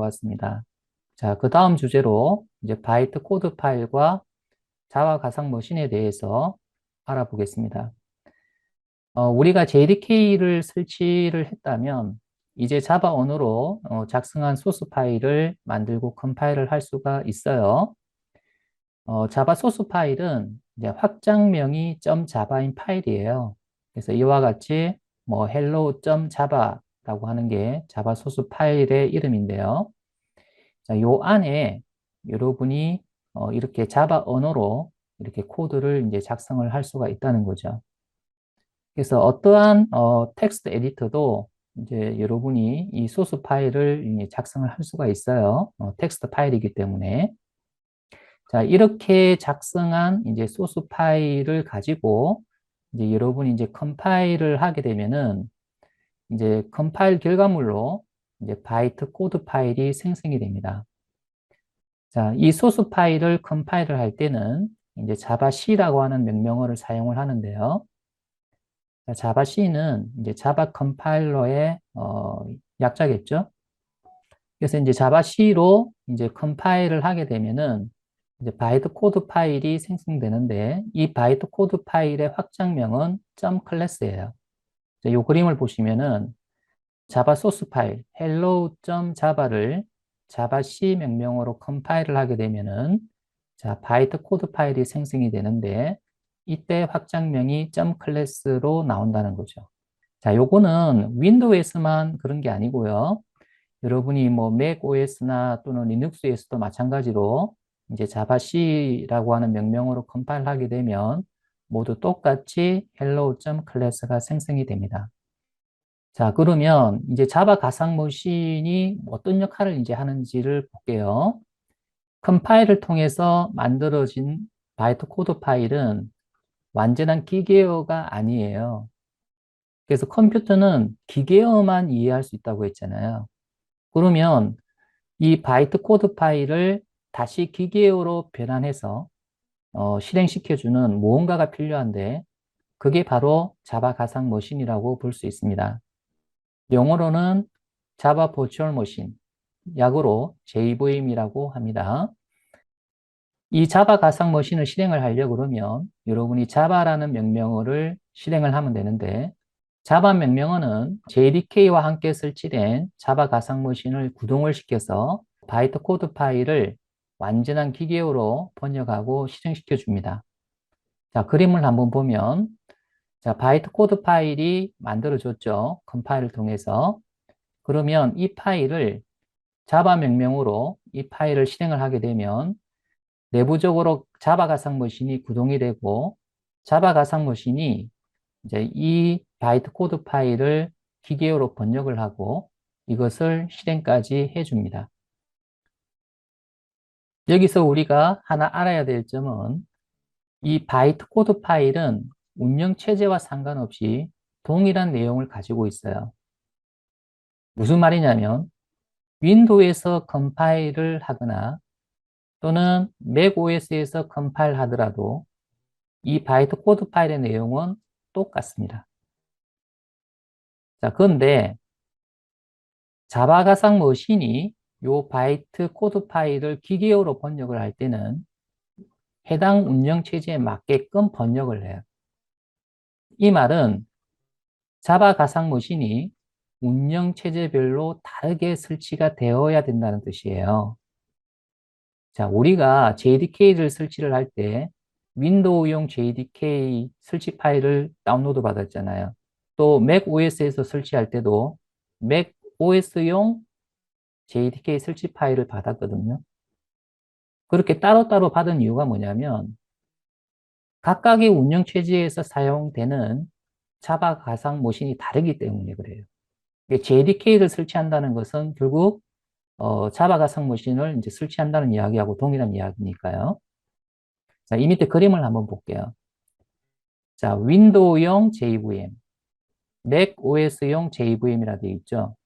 보았습니다. 자, 그 다음 주제로 이제 바이트 코드 파일과 자와 가상 머신에 대해서 알아보겠습니다. 우리가 JDK를 설치를 했다면 이제 자바 언어로 작성한 소스 파일을 만들고 컴파일을 할 수가 있어요. 자바 소스 파일은 이제 확장명이 .java인 파일이에요. 그래서 이와 같이 뭐 hello.java라고 하는 게 자바 소스 파일의 이름인데요. 자, 요 안에 여러분이 이렇게 자바 언어로 이렇게 코드를 이제 작성을 할 수가 있다는 거죠. 그래서 어떠한 텍스트 에디터도 이제 여러분이 이 소스 파일을 이제 작성을 할 수가 있어요. 텍스트 파일이기 때문에. 자, 이렇게 작성한 이제 소스 파일을 가지고 이제 여러분이 이제 컴파일을 하게 되면은 이제 컴파일 결과물로 이제 바이트 코드 파일이 생성이 됩니다. 자, 이 소스 파일을 컴파일을 할 때는 이제 자바C라고 하는 명령어를 사용을 하는데요. 자, 자바C는 이제 자바 컴파일러의 약자겠죠. 그래서 이제 자바C로 이제 컴파일을 하게 되면은 이제 바이트 코드 파일이 생성되는데 이 바이트 코드 파일의 확장명은 .class예요. 이 그림을 보시면은 자바 소스 파일 hello.java를 자바C 명령어로 컴파일을 하게 되면은 자, 바이트 코드 파일이 생성이 되는데 이때 확장명이 .class로 나온다는 거죠. 자, 요거는 윈도우에서만 그런 게 아니고요. 여러분이 뭐 맥OS나 또는 리눅스에서도 마찬가지로 이제 자바C라고 하는 명령어로 컴파일하게 되면 모두 똑같이 hello.class가 생성이 됩니다. 자, 그러면 이제 자바 가상 머신이 어떤 역할을 이제 하는지를 볼게요. 컴파일을 통해서 만들어진 바이트 코드 파일은 완전한 기계어가 아니에요. 그래서 컴퓨터는 기계어만 이해할 수 있다고 했잖아요. 그러면 이 바이트 코드 파일을 다시 기계어로 변환해서 실행시켜주는 무언가가 필요한데 그게 바로 자바 가상 머신이라고 볼 수 있습니다. 영어로는 자바 버추얼 머신, 약으로 JVM이라고 합니다. 이 자바 가상 머신을 실행을 하려고 그러면 여러분이 자바라는 명령어를 실행을 하면 되는데 자바 명령어는 JDK와 함께 설치된 자바 가상 머신을 구동을 시켜서 바이트 코드 파일을 완전한 기계어로 번역하고 실행시켜 줍니다. 자, 그림을 한번 보면 자, 바이트 코드 파일이 만들어졌죠. 컴파일을 통해서. 그러면 이 파일을 자바 명령으로 이 파일을 실행을 하게 되면 내부적으로 자바 가상 머신이 구동이 되고 자바 가상 머신이 이제 이 바이트 코드 파일을 기계어로 번역을 하고 이것을 실행까지 해줍니다. 여기서 우리가 하나 알아야 될 점은 이 바이트 코드 파일은 운영 체제와 상관없이 동일한 내용을 가지고 있어요. 무슨 말이냐면 윈도우에서 컴파일을 하거나 또는 맥OS에서 컴파일 하더라도 이 바이트 코드 파일의 내용은 똑같습니다. 자, 그런데 자바 가상 머신이 요 바이트 코드 파일을 기계어로 번역을 할 때는 해당 운영 체제에 맞게끔 번역을 해요. 이 말은 자바 가상 머신이 운영 체제별로 다르게 설치가 되어야 된다는 뜻이에요. 자, 우리가 JDK를 설치를 할 때 윈도우용 JDK 설치 파일을 다운로드 받았잖아요. 또 맥OS에서 설치할 때도 맥OS용 JDK 설치 파일을 받았거든요. 그렇게 따로따로 받은 이유가 뭐냐면 각각의 운영 체제에서 사용되는 자바 가상 머신이 다르기 때문에 그래요. JDK를 설치한다는 것은 결국 자바 가상 머신을 이제 설치한다는 이야기하고 동일한 이야기니까요. 자, 이 밑에 그림을 한번 볼게요. 자, 윈도우용 JVM, 맥OS용 JVM이라 되어 있죠.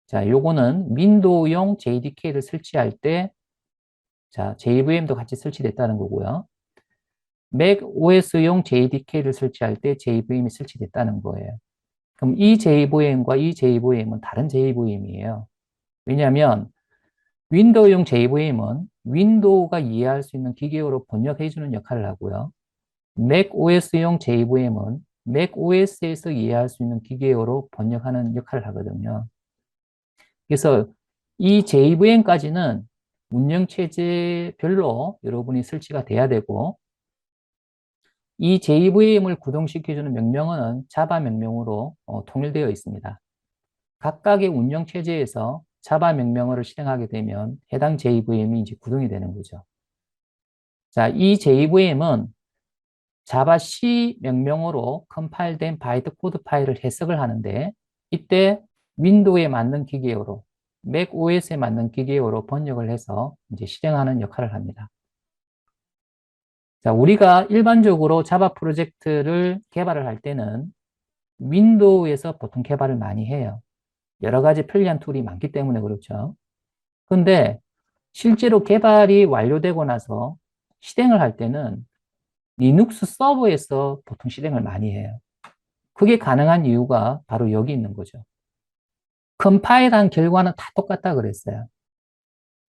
자, 요거는 윈도우용 JDK를 설치할 때 자, JVM도 같이 설치됐다는 거고요. 맥OS용 JDK를 설치할 때 JVM이 설치됐다는 거예요. 그럼 이 JVM과 이 JVM은 다른 JVM이에요. 왜냐하면 윈도우용 JVM은 윈도우가 이해할 수 있는 기계어로 번역해주는 역할을 하고요. 맥OS용 JVM은 맥OS에서 이해할 수 있는 기계어로 번역하는 역할을 하거든요. 그래서 이 JVM까지는 운영체제별로 여러분이 설치가 돼야 되고, 이 JVM을 구동시켜주는 명령어는 자바 명령어로 통일되어 있습니다. 각각의 운영체제에서 자바 명령어를 실행하게 되면 해당 JVM이 이제 구동이 되는 거죠. 자, 이 JVM은 자바 C 명령어로 컴파일된 바이트 코드 파일을 해석을 하는데, 이때 윈도우에 맞는 기계어로, 맥 OS에 맞는 기계어로 번역을 해서 이제 실행하는 역할을 합니다. 자, 우리가 일반적으로 자바 프로젝트를 개발을 할 때는 윈도우에서 보통 개발을 많이 해요. 여러 가지 편리한 툴이 많기 때문에 그렇죠. 근데 실제로 개발이 완료되고 나서 실행을 할 때는 리눅스 서버에서 보통 실행을 많이 해요. 그게 가능한 이유가 바로 여기 있는 거죠. 컴파일한 결과는 다 똑같다 그랬어요.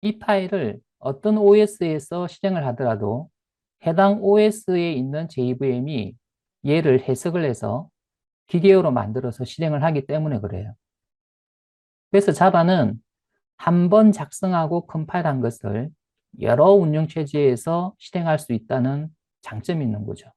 이 파일을 어떤 OS에서 실행을 하더라도 해당 OS에 있는 JVM이 얘를 해석을 해서 기계어로 만들어서 실행을 하기 때문에 그래요. 그래서 자바는 한 번 작성하고 컴파일한 것을 여러 운영체제에서 실행할 수 있다는 장점이 있는 거죠.